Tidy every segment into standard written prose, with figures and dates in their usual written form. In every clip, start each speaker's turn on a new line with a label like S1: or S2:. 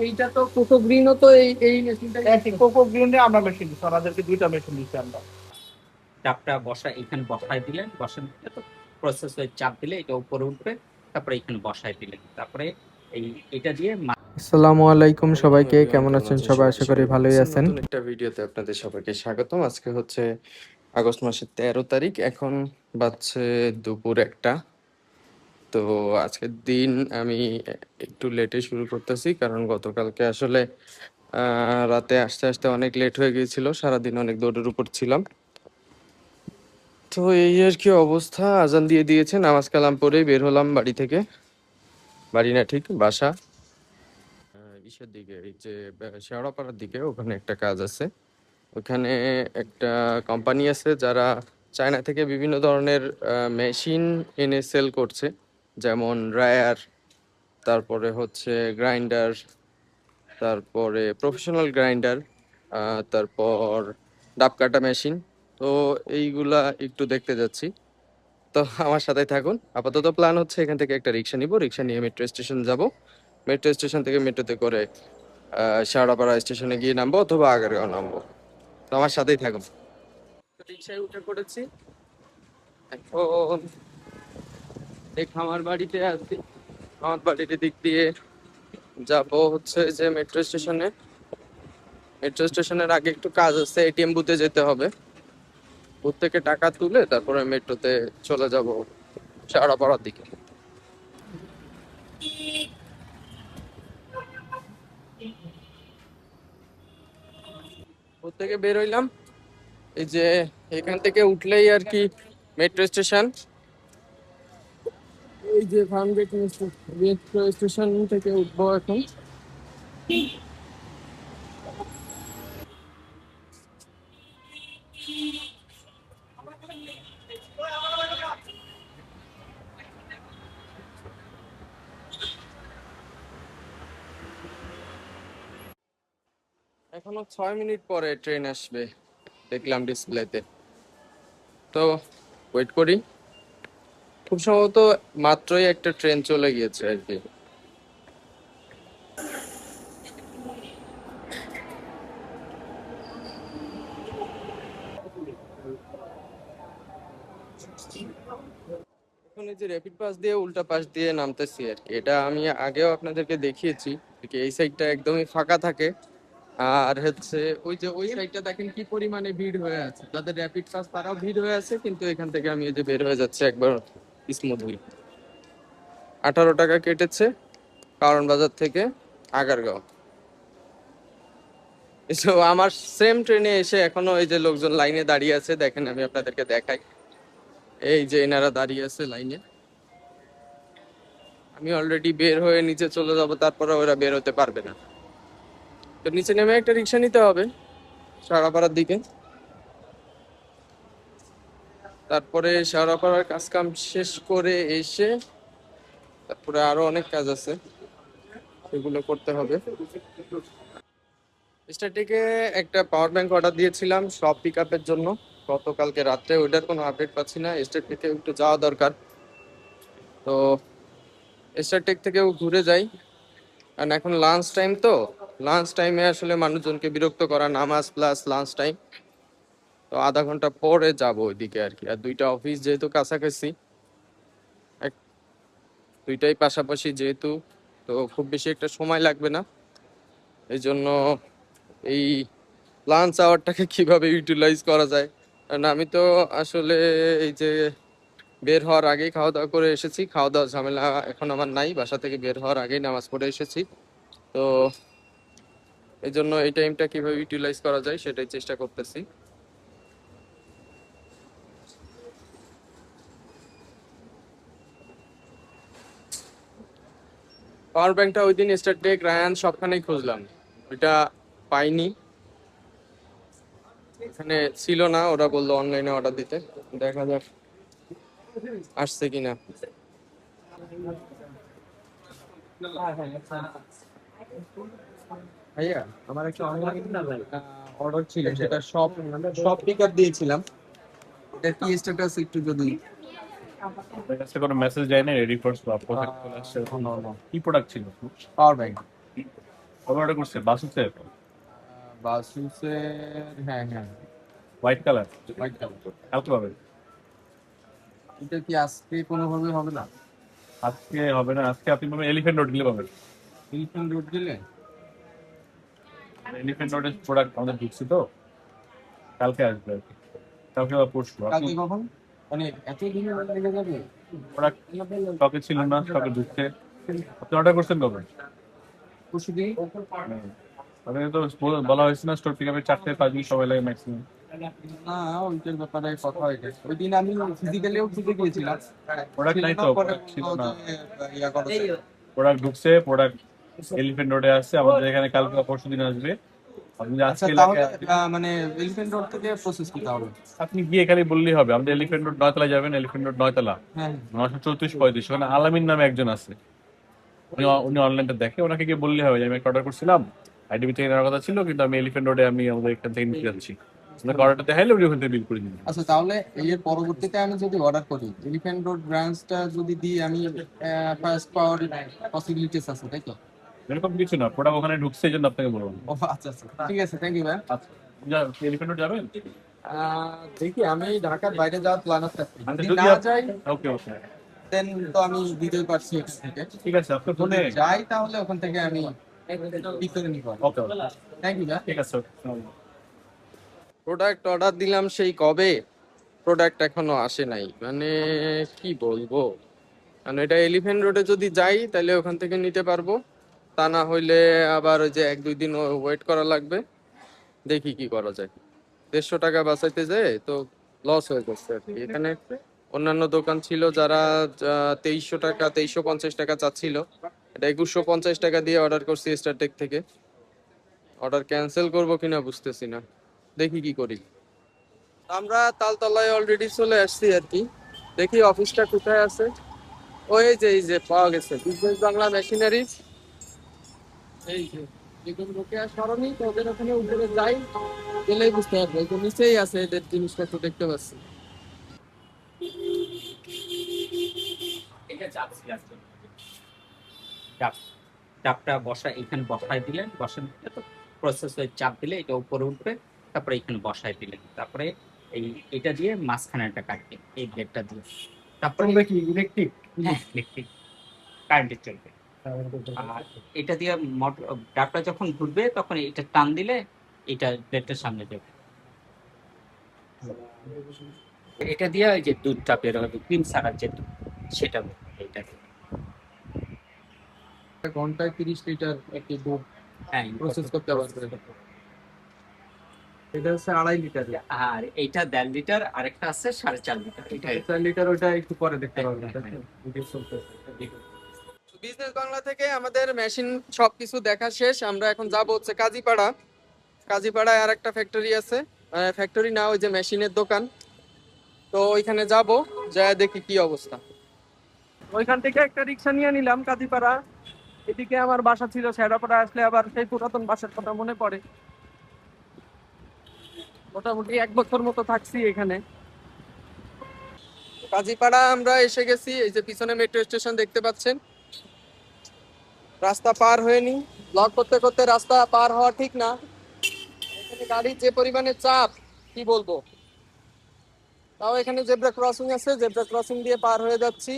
S1: এইটা তো কোকো গ্রিনও তো এই এই মেশিনটা
S2: একই কোকো গ্রিনে আমরা মেশিন দিচ্ছি, আমাদেরকে দুইটা মেশিন দিচ্ছি আমরা।
S3: চাপটা এখানে বসায় দিলেন, বসানো দিলে তো প্রসেস হয়ে চাপ দিলে এটা উপরে উঠবে, তারপরে এখানে বসায় দিলেন, তারপরে এই এটা দিয়ে
S4: আসসালামু আলাইকুম
S5: ওয়ালাইকুম
S4: সবাইকে,
S5: এভরিওয়ান,
S4: কেমন
S5: কেমন
S4: আছেন
S5: আছেন
S4: সবাই?
S5: সবাই?
S4: আশা
S5: আশা
S4: করি
S5: করি ভালো
S4: ভালোই
S5: আছেন।
S4: আছেন।
S5: নতুন একটা ভিডিওতে আপনাদের সবাইকে স্বাগতম। আজকে হচ্ছে আগস্ট মাসের 13 তারিখ, এখন বাজছে দুপুর 1টা। তো আজকের দিন আমি একটু লেটে শুরু করতেছি, কারণ গতকালকে আসলে রাতে আসতে আসতে অনেক লেট হয়ে গিয়েছিল, সারাদিন অনেক দৌড়ের উপর ছিলাম। তো এই আর কি অবস্থা। আজান দিয়ে দিয়েছে, নামাজ কালাম পড়েই বের হলাম বাড়ি থেকে। বাড়ি না, ঠিক বাসা। ইসের দিকে, এই যে শেওড়াপাড়ার দিকে, ওখানে একটা কাজ আছে। ওখানে একটা কোম্পানি আছে যারা চায়না থেকে বিভিন্ন ধরনের মেশিন এনে সেল করছে, যেমন ড্রায়ার, তারপরে হচ্ছে গ্রাইন্ডার, তারপরে প্রফেশনাল গ্রাইন্ডার, তারপর ডাব কাটা মেশিন। তো এইগুলা একটু দেখতে যাচ্ছি। তো আমার সাথে থাকুন। আপাতত প্ল্যান হচ্ছে এখান থেকে একটা রিক্সা নিব, রিক্সা নিয়ে মেট্রো স্টেশন যাব। মেট্রো স্টেশন থেকে মেট্রোতে করে শেওড়াপাড়া স্টেশনে গিয়ে নামবো, অথবা আগারগাঁও নামবো। তো আমার সাথেই থাকুন। রিক্সায় উঠে পড়েছি, এখন এই খামার বাড়িতে আছি। খামার বাড়ির দিক দিয়ে যাব হচ্ছে যে মেট্রো স্টেশনে। মেট্রো স্টেশনের আগে একটু কাজ আছে, এটিএম বুথে যেতে হবে। বুথ থেকে টাকা তুলে তারপরে মেট্রোতে চলে যাব শেওড়াপাড়ার দিকে। বুথ থেকে বের হইলাম, এই যে এখান থেকে উঠলেই আর কি মেট্রো স্টেশন। এই যে ফার্মগেট মেট্রো স্টেশন থেকে উঠবো এখন। এখনো 6 মিনিট পরে ট্রেন আসবে, দেখলাম ডিসপ্লেতে। তো ওয়েট করি। খুব সম্ভবত মাত্রই একটা ট্রেন চলে গিয়েছে আর কি। এখন এই যে র্যাপিড পাস দিয়ে উল্টা পাশ দিয়ে নামতেছি আর কি। এটা আমি আগেও আপনাদেরকে দেখিয়েছি, যে এই সাইডটা একদমই ফাঁকা থাকে। আর হচ্ছে ওই যে ওই সাইডটা দেখেন কি পরিমাণে ভিড় হয়ে আছে, যাদের র্যাপিড পাস তারাও ভিড় হয়ে আছে, কিন্তু এখান থেকে আমি এই যে বের হয়ে যাচ্ছে একবার স্মুথলি। 18 টাকা কেটেছে কারণ বাজার থেকে আগারগাঁও। এসব আমার সেম ট্রেনে এসে এখনো এই যে লোকজন লাইনে দাঁড়িয়ে আছে, দেখেন আমি আপনাদেরকে দেখাই। এই যে এনারা দাঁড়িয়ে আছে লাইনে। আমি অলরেডি বের হয়ে নিচে চলে যাব, তারপরে ওরা বের হতে পারবে না। তো নিচে নেমে একটা রিক্সা নিতে হবে শেওড়াপাড়ার দিকে। তারপরে শেওড়াপাড়ার কাজ কাম শেষ করে এসে তারপরে আরো অনেক কাজ আছে, সেগুলো করতে হবে। স্টারটেকে একটা পাওয়ার ব্যাংক অর্ডার দিয়েছিলাম সব পিক আপের জন্য গতকালকে রাত্রে, ওইটার কোনো আপডেট পাচ্ছি না। স্টারটেকে একটু যাওয়া দরকার। তো স্টারটেক থেকেও ঘুরে যাই, কারণ এখন লাঞ্চ টাইম। তো লাঞ্চ টাইমে আসলে মানুষজনকে বিরক্ত করা, নামাজ প্লাস লাঞ্চ টাইম। তো আধা ঘন্টা পরে যাব ওইদিকে আর কি। আর দুইটা অফিস যেহেতু কাছাকাছি, এক দুইটাই পাশাপাশি যেহেতু, তো খুব বেশি একটা সময় লাগবে না। এই জন্য এই লাঞ্চ আওয়ারটাকে কিভাবে ইউটিলাইজ করা যায়। কারণ আমি তো আসলে এই যে বের হওয়ার আগেই খাওয়া দাওয়া করে এসেছি, খাওয়া দাওয়া ঝামেলা এখন আমার নাই, বাসা থেকে বের হওয়ার আগেই নামাজ পড়ে এসেছি। তো এই জন্য এই টাইমটা কিভাবে ইউটিলাইজ করা যায় সেটাই চেষ্টা করতেছি। পাওয়ার ব্যাংকটা ওই দিন স্টারটেক রায়ান সবখানেই খুঁজলাম, ওইটা পাইনি। এখানে ছিল না, ওরা বললো অনলাইনে অর্ডার দিতে। দেখা যাক আসছে কিনা। ভাইয়া, আমার একটা অনলাইন অর্ডার ছিল, সেটা সব সব পিক আপ দিয়েছিলাম। এটা কি স্ট্যাটাস একটু যদি।
S6: আপনার কাছে কোনো মেসেজ যায় না? রেডি ফর সোয়াপ কোথায় চলে আসছে? কি প্রোডাক্ট ছিল?
S5: Power bank.
S6: কবে অর্ডার করছে বাসুসের
S5: বাসুসের, হ্যাঁ হ্যাঁ,
S6: হোয়াইট কালার
S5: হোয়াইট কালার।
S6: কালকে পাবে।
S5: এটা কি আজকে কোনোভাবে হবে না?
S6: আজকে হবে না, আজকে আপনি পাবেন এলিফ্যান্ট রোড গেলে পাবেন।
S5: এলিফ্যান্ট রোড দিলে?
S6: এলিফ্যান্ট রোডের প্রোডাক্ট আমাদের ঢুকছে তো, কালকে আসবে আর কি। কালকে বা পরশু
S5: কালকে কখন? মানে এত দিন লেগে যাবে?
S6: প্রোডাক্ট স্টকে ছিল না, স্টকে ঢুকছে। আপনি অর্ডার করছেন কবে?
S5: পরশু দিন?
S6: আপনাকে তো বলা হয়েছে না স্টোর পিক আপে 4 থেকে 5 দিন সময় লাগে ম্যাক্সিমাম।
S5: না, ওইটার ব্যাপারে কথা হয়ে গেছে। ওই দিন আমি ফিজিক্যালিও খুঁজে গিয়েছিলাম,
S6: প্রোডাক্ট নাই তো,
S5: পরে
S6: product ছিল
S5: বললো
S6: না।
S5: যে, ইয়া করো।
S6: প্রোডাক্ট ঢুকছে, প্রোডাক্ট এলিফ্যান্ট রোডে আসছে, আমাদের এখানে কালকে বা পরশু দিন আসবে। আপনি যে
S5: আচ্ছা,
S6: আজকে
S5: তাহলে
S6: এলাকায়
S5: মানে এলিফ্যান্ট রোড থেকে প্রসেস করতে হবে?
S6: আপনি গিয়ে খালি বললেই হবে আমাদের এলিফ্যান্ট রোড 9 তলায় যাবেন, এলিফ্যান্ট রোড 9 তলা
S5: হ্যাঁ
S6: 934-35। ওখানে আলামিন নামে একজন আছে, উনি অনলাইনটা দেখে, ওনাকে গিয়ে বললেই হবে যে আমি একটা অর্ডার করছিলাম, আইডিবি থেকে নেওয়ার কথা ছিল, কিন্তু আমি এলিফ্যান্ট রোডে আমি আমাদের এখান থেকে নিতে যাচ্ছি। আপনাকে অর্ডারটা দেখাইলে উনি ওখান থেকে বিল করে দিবেন।
S5: আচ্ছা, তাহলে এর পরবর্তীতে আমি যদি অর্ডার করি, এলিফ্যান্ট রোড ব্রাঞ্চটা যদি দিই, আমি ফার্স্ট পাওয়ার পসিবিলিটিস আছে, তাই তো?
S6: এরকম কিছু না, প্রোডাক্ট ওখানে ঢুকছে এই জন্য আপনাকে বললাম।
S5: ও আচ্ছা আচ্ছা, ঠিক আছে, থ্যাংক ইউ ভাই।
S6: আচ্ছা, এলিফ্যান্ট রোড যাবেন?
S5: দেখি, আমি ঢাকার বাইরে যাওয়ার প্ল্যান আছে।
S6: আচ্ছা,
S5: যদি
S6: যদি
S5: না
S6: আপ-
S5: যাই,
S6: ওকে ওকে,
S5: দেন তো আমি দিতেই পারছি এখান থেকে।
S6: ঠিক আছে, আপনার
S5: যদি
S6: ফোনে
S5: যাই তাহলে ওখান থেকে আমি পিক করে নিব।
S6: ওকে ওকে,
S5: থ্যাংক ইউ ভাই।
S6: ঠিক আছে।
S5: প্রোডাক্ট অর্ডার দিলাম সেই কবে, প্রোডাক্ট এখনো আসে নাই, মানে কি বলবো। কারণ এটা এলিফ্যান্ট রোডে যদি যাই তাহলে ওখান থেকে নিতে পারবো, তা না হইলে আবার ওই যে 1-2 দিন ওয়েট করা লাগবে। দেখি কি করা যায়। 150 টাকা বাঁচাইতে যায় তো লস হয়ে যাচ্ছে আর কি। এখানে অন্যান্য দোকান ছিল যারা 2300 টাকা 2350 টাকা চাচ্ছিল, এটা 2150 টাকা দিয়ে অর্ডার করছি স্টারটেক থেকে। অর্ডার ক্যান্সেল করবো কিনা বুঝতেছি না, দেখি কি করি। আমরা তালতলায় অলরেডি চলে আসছি আর কি। দেখি অফিসটা কোথায় আছে। ওই যে এই যে পাওয়া গেছে, বিজনেস বাংলা মেশিনারিজ। এই যে যেগুলো লোকে আর সরণি, তো ওদের ওখানে উপরে যাই, গেলেই বুঝতে পারবে। এই যে নিচেই আছে এদের জিনিসপত্র, দেখতে পাচ্ছি।
S3: এটা যাচ্ছি আজকে। চাপ চাপটা এখানে বসায় দিলেন, বসানো দিলে তো প্রসেস হয়ে চাপ দিলে এটা উপরে উঠবে, তারপরে এখানে বসায় দিলেন, তারপরে এটা দিয়ে মাঝখানে একটা কাটবে এই ব্লেডটা দিয়ে, তারপরে
S2: কি ইলেকট্রিক?
S3: ইলেকট্রিক কারেন্টে চলবে। আর এটা দিয়ে মোটর ডাবটা যখন ঘুরবে তখন এটা টান দিলে এটা ব্লেডটার সামনে যাবে। এটা দিয়ে ওই যে দুধটা বের হবে, ক্রিম ছাড়ার যে দুধ, সেটা বের হবে এটা দিয়ে।
S5: ঘন্টায় 30 লিটার একটি দুধ
S3: হ্যাঁ,
S5: প্রসেস করতে পারবে। এটা হচ্ছে 2.5 লিটার।
S3: আর এইটা 1.5 লিটার, আরেকটা আছে 4.5 লিটার। এটা
S5: 4 লিটার, ওটা একটু পরে দেখতে পারবেন।
S3: দেখুন।
S5: বিজনেস বাংলা থেকে আমাদের মেশিন সবকিছু দেখা শেষ। আমরা এখন যাব হচ্ছে কাজীপাড়া। কাজীপাড়ায় আর একটা ফ্যাক্টরি আছে, ফ্যাক্টরি না, ওই যে মেশিনের দোকান। তো ওইখানে যাব, যা দেখি কি অবস্থা। ওইখান থেকে একটা রিক্সা নিয়ে নিলাম কাজীপাড়া। এদিকে আমার বাসা ছিল শেরাপাড়া, আসলে আবার সেই পুরাতন বাসার কথা মনে পড়ে। মোটামুটি 1 বছর মতো থাকছি এখানে। কাজীপাড়া আমরা এসে গেছি। এই যে পিছনে মেট্রো স্টেশন দেখতে পাচ্ছেন। রাস্তা পার হয়ে নি, ব্লক করতে করতে রাস্তা পার হওয়া ঠিক না। এখানে গাড়ির যে পরিমাণে চাপ, কি বলবো। তাও এখানে জেব্রা ক্রসিং আছে, জেব্রা ক্রসিং দিয়ে পার হয়ে যাচ্ছি।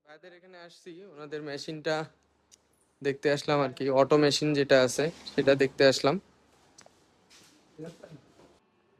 S5: ভাইদের এখানে আসছি, ওনাদের মেশিনটা দেখতে আসলাম আর কি। অটো মেশিন যেটা আছে সেটা দেখতে আসলাম।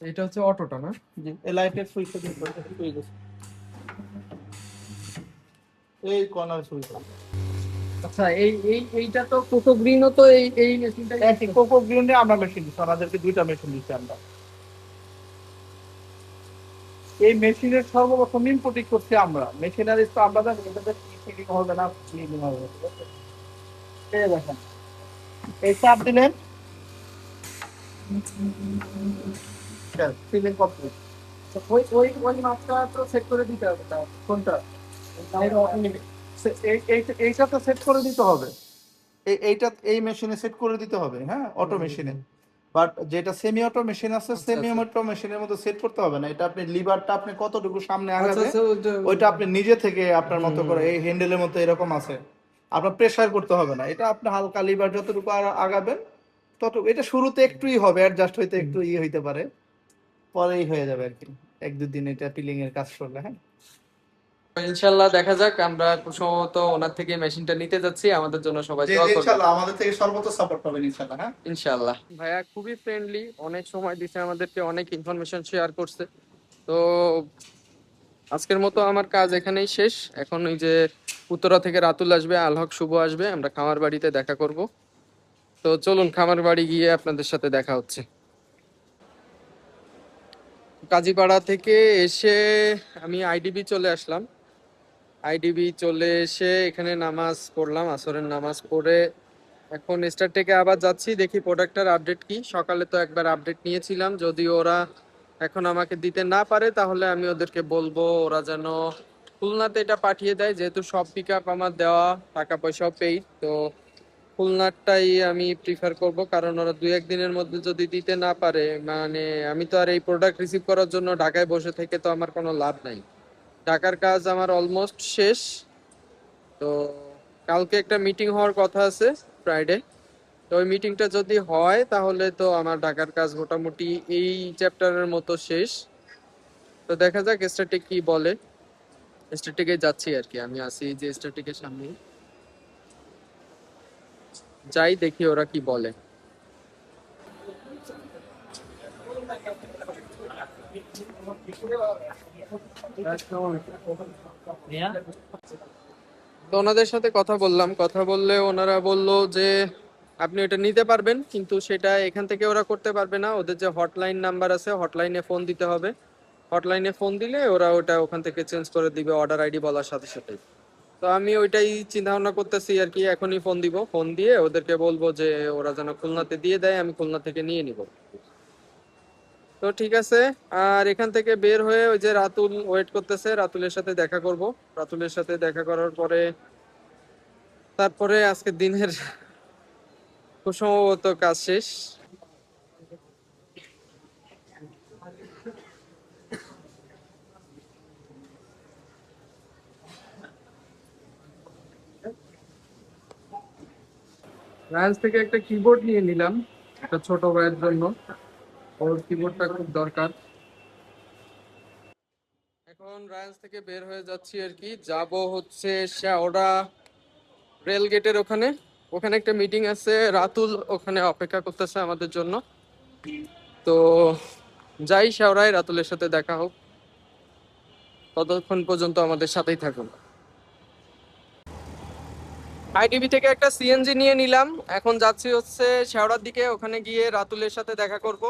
S5: এটা হচ্ছে অটোটা না?
S2: জি, এই লাইটের সুইচটা দিয়ে সুইচ আছে, এই কর্নার সুইচ।
S1: আচ্ছা, এইটা তো কোকো গ্রিনও তো এই মেশিনটা।
S2: কোকো গ্রিনে আমরা মেশিন দিচ্ছি, ওনাদেরকে 2টা মেশিন দিচ্ছি আমরা। এই মেশিনের সর্বপ্রথম ইম্পোর্টিং করছি আমরা। মেশিনারিজ তো আমরা জানি এটাতে ফিটিং হবে না, ক্লিনিং হবে, ঠিক আছে? এই দেখেন, এই চাপ দিলেন, ফিলিং কমপ্লিট।
S1: ওই মাপটা তো সেট করে দিতে হবে।
S2: কোনটা? এইটা তো সেট করে দিতে হবে, এইটা এই মেশিনে সেট করে দিতে হবে, হ্যাঁ, অটো মেশিনে। বাট যেটা সেমি অটো মেশিন আছে
S1: আচ্ছা,
S2: সেমি
S1: আচ্ছা।
S2: অটো মেশিনের মতো সেট করতে হবে না, এটা আপনি লিভারটা আপনি কতটুকু সামনে
S1: আচ্ছা
S2: আগাবে
S1: আচ্ছা
S2: ওইটা আপনি নিজে থেকে আপনার মতো করে
S1: হুম।
S2: এই হ্যান্ডেলের মতো এরকম আছে, আপনার প্রেসার করতে হবে না, এটা আপনি হালকা লিভার যতটুকু আগাবেন ততটুকু, এটা শুরুতে একটুই হবে, অ্যাডজাস্ট হইতে একটু ইয়ে হইতে পারে, পরেই হয়ে যাবে আর কি, 1-2 দিন এটা পিলিং এর কাজ করলে। হ্যাঁ,
S5: ইনশাল্লাহ দেখা যাক, আমরা খুব সম্ভবত ওনার থেকে মেশিনটা নিতে যাচ্ছি, আমাদের জন্য সবাই
S2: যে
S5: দোয়া করবেন
S2: ইনশাআল্লাহ আমাদের থেকে সর্বোচ্চ সাপোর্ট পাবেন ইনশাআল্লাহ। হ্যাঁ,
S5: ইনশাল্লাহ। ভাইয়া খুবই ফ্রেন্ডলি, অনেক সময় দিছে আমাদেরকে, অনেক ইনফরমেশন শেয়ার করছে। তো আজকের মতো আমার কাজ এখানেই শেষ। এখন ওই যে উত্তরা থেকে রাতুল আসবে, আলহক শুভ আসবে, আমরা খামার বাড়িতে দেখা করব। তো চলুন খামার বাড়ি গিয়ে আপনাদের সাথে দেখা হচ্ছে। কাজীপাড়া থেকে এসে আমি আইডিবি চলে আসলাম। আইডিবি চলে এসে এখানে নামাজ পড়লাম, আসরের নামাজ পড়ে এখন স্টার থেকে আবার যাচ্ছি, দেখি প্রোডাক্টটার আপডেট কি। সকালে তো একবার আপডেট নিয়েছিলাম, যদি ওরা এখন আমাকে দিতে না পারে তাহলে আমি ওদেরকে বলবো ওরা যেন খুলনাতে এটা পাঠিয়ে দেয়, যেহেতু সব পিক আপ আমার দেওয়া, টাকা পয়সাও পেইড। তো খুলনারটাই আমি প্রিফার করব, কারণ ওরা 2-1 দিনের মধ্যে যদি দিতে না পারে, মানে আমি তো আর এই প্রোডাক্ট রিসিভ করার জন্য ঢাকায় বসে থেকে তো আমার কোনো লাভ নাই। ঢাকার কাজ আমার অলমোস্ট শেষ। তো কালকে একটা মিটিং হওয়ার কথা আছে, ফ্রাইডে। তো ওই মিটিংটা যদি হয় তাহলে তো আমার ঢাকার কাজ মোটামুটি এই চ্যাপ্টারের মতো শেষ। তো দেখা যাক স্ট্যাটিক কি বলে। স্ট্যাটিকে যাচ্ছি আর কি, আমি আসি যে স্ট্যাটিকের সামনে, যাই দেখি ওরা কি বলে। তো ওনাদের সাথে কথা বললাম, কথা বললে ওনারা বলল যে আপনি এটা নিতে পারবেন, কিন্তু সেটা এখান থেকে ওরা করতে পারবে না, ওদের যে হটলাইন নাম্বার আছে হটলাইনে ফোন দিতে হবে। হটলাইনে ফোন দিলে ওরা ওটা ওখান থেকে চেঞ্জ করে দিবে অর্ডার আইডি বলার সাথে সাথে। তো আমি ওইটাই চিন্তা ভাবনা করতেছি আর কি, এখনই ফোন দিব, ফোন দিয়ে ওদেরকে বলবো যে ওরা যেন খুলনাতে দিয়ে দেয়, আমি খুলনা থেকে নিয়ে নিব। তো ঠিক আছে। আর এখান থেকে বের হয়ে ওই যে রাতুল ওয়েট করতেছে, রাতুলের সাথে দেখা করব। রাতুলের সাথে দেখা করার পরে তারপরে আজকের দিনের খুব সম্ভবত কাজ শেষ। রায়ান্স থেকে একটা কিবোর্ড নিয়ে নিলাম, একটা ছোট ভাইয়ের জন্য, ওর কিবোর্ডটা খুব দরকার। এখন রায়ান্স থেকে বের হয়ে যাচ্ছি আর কি, যাব হচ্ছে ওরা রেল গেটের ওখানে, ওখানে একটা মিটিং আছে, রাতুল ওখানে অপেক্ষা করতেছে আমাদের জন্য। তো যাই শেওড়ায়, রাতুলের সাথে দেখা হোক, ততক্ষণ পর্যন্ত আমাদের সাথেই থাকুন। আইটিভি থেকে একটা সিএনজি নিয়ে নিলাম, এখন যাচ্ছি হচ্ছে শেওড়ার দিকে, ওখানে গিয়ে রাতুলের সাথে দেখা করব।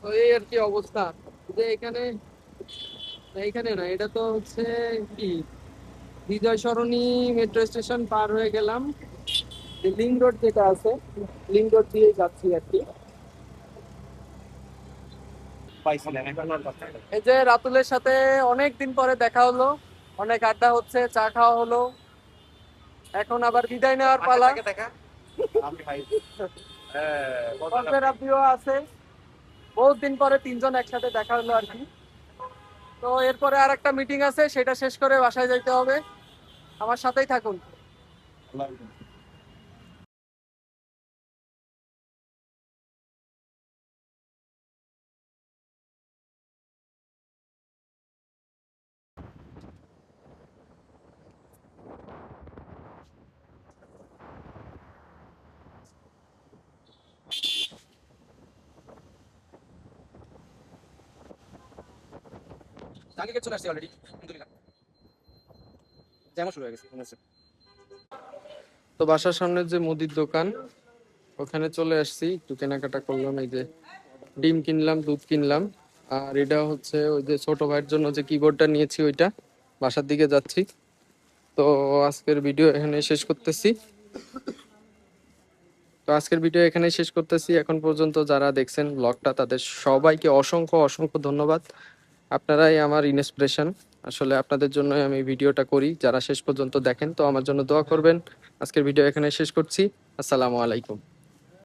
S5: তো এই আর কি অবস্থা, যে এখানে, এইখানে না, এটা তো হচ্ছে কি বিজয় সরণি মেট্রো স্টেশন পার হয়ে গেলাম, যে লিংক রোড যেটা আছে, লিংক রোড দিয়ে যাচ্ছি আর কি। এই যে রাতুলের সাথে অনেক দিন পরে দেখা হলো, অনেক আড্ডা হচ্ছে, চা খাওয়া হলো, এখন আবার বিদায় নেওয়ার পালা। আপনিও আছে, বহুত দিন পরে 3জন একসাথে দেখা হলো আর কি। তো এরপরে আর একটা মিটিং আছে, সেটা শেষ করে বাসায় যাইতে হবে, আমার সাথেই থাকুন। চলে আসছি অলরেডি, যেমন শুরু হয়ে গেছে মনে হচ্ছে। তো বাসার সামনে যে মুদির দোকান, ওখানে চলে আসছি, একটু কেনাকাটা করলাম, এই যে ডিম কিনলাম, দুধ কিনলাম। আর এটা হচ্ছে ওই যে ছোট ভাইয়ের জন্য যে কিবোর্ডটা নিয়েছি ওইটা, বাসার দিকে যাচ্ছি। তো আজকের ভিডিও এখানে শেষ করতেছি। এখন পর্যন্ত যারা দেখছেন ব্লগটা, তাদের সবাইকে অসংখ্য অসংখ্য ধন্যবাদ। আপনারাই আমার ইন্সপিরেশন। আসলে আপনাদের জন্যই আমি ভিডিওটা করি। যারা শেষ পর্যন্ত দেখেন তো আমার জন্য দোয়া করবেন। আজকের ভিডিও এখানে শেষ করছি। আসসালামু আলাইকুম।